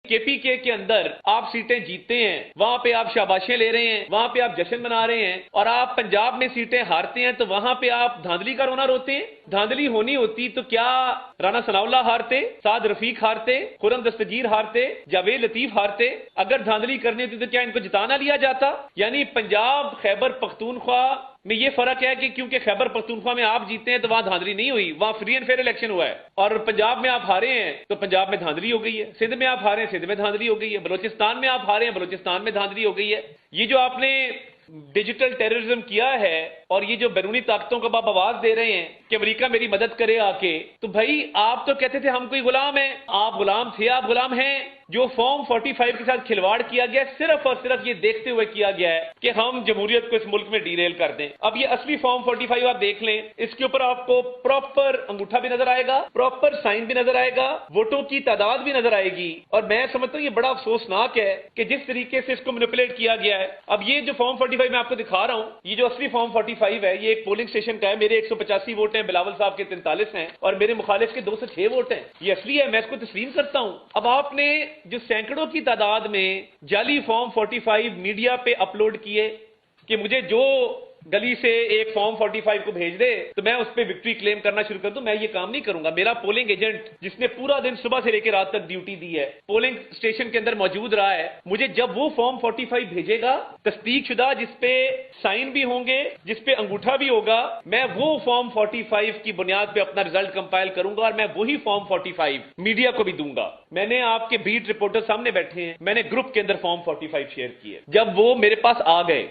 KPK के अंदर आप सीटें जीतते हैं, वहां पे आप शाबाशें ले रहे हैं, वहां पे आप जश्न मना रहे हैं, और आप पंजाब में सीटें हारते हैं तो वहां पे आप धांधली का रोना रोते हैं। धांधली होनी होती तो क्या राना सनाउल्लाह हारते, साद रफीक हारते, खुरम दस्तगीर हारते, जावेद लतीफ हारते? अगर धांधली करनी होती तो क्या इनको जिताना लिया जाता? यानी पंजाब खैबर पख्तूनख्वा में ये फर्क है कि क्योंकि खैबर पख्तूनख्वा में आप जीते हैं तो वहां धांधली नहीं हुई, वहां फ्री एंड फेयर इलेक्शन हुआ है। और पंजाब में आप हारे हैं तो पंजाब में धांधली हो गई है, सिंध में आप हारे हैं, सिंध में धांधली हो गई है, बलोचिस्तान में आप हारे हैं, बलोचिस्तान में धांधली हो गई है। ये जो आपने डिजिटल टेररिज्म किया है और ये जो बैरूनी ताकतों को आप आवाज दे रहे हैं कि अमेरिका मेरी मदद करे आके, तो भाई आप तो कहते थे हम कोई गुलाम है, आप गुलाम थे, आप गुलाम हैं। जो फॉर्म 45 के साथ खिलवाड़ किया गया सिर्फ और सिर्फ ये देखते हुए किया गया है कि हम जमहूरियत को इस मुल्क में डीरेल कर दें। अब ये असली फॉर्म 45 आप देख लें, इसके ऊपर आपको प्रॉपर अंगूठा भी नजर आएगा, प्रॉपर साइन भी नजर आएगा, वोटों की तादाद भी नजर आएगी। और मैं समझता हूं ये बड़ा अफसोसनाक है कि जिस तरीके से इसको मैनिपुलेट किया गया है। अब ये जो फॉर्म 45 मैं आपको दिखा रहा हूं, ये जो असली फॉर्म 45 है, ये एक पोलिंग स्टेशन का है। मेरे 185 वोट हैं, बिलावल साहब के 43 हैं और मेरे मुखालिफ के 206 वोट हैं। ये असली है, मैं इसको तस्लीम करता हूं। अब आपने जो सैकड़ों की तादाद में जाली फॉर्म 45 मीडिया पे अपलोड किए कि मुझे जो गली से एक फॉर्म 45 को भेज दे तो मैं उस पर विक्ट्री क्लेम करना शुरू कर दूं, मैं ये काम नहीं करूंगा। मेरा पोलिंग एजेंट जिसने पूरा दिन सुबह से लेकर रात तक ड्यूटी दी है, पोलिंग स्टेशन के अंदर मौजूद रहा है, मुझे जब वो फॉर्म 45 भेजेगा तस्दीक शुदा जिसपे साइन भी होंगे, जिसपे अंगूठा भी होगा, मैं वो फॉर्म 45 की बुनियाद पे अपना रिजल्ट कंपाइल करूंगा और मैं वही फॉर्म 45 मीडिया को भी दूंगा। मैंने आपके बीट रिपोर्टर सामने बैठे हैं, मैंने ग्रुप के अंदर फॉर्म 45 शेयर किए। जब वो मेरे पास आ गए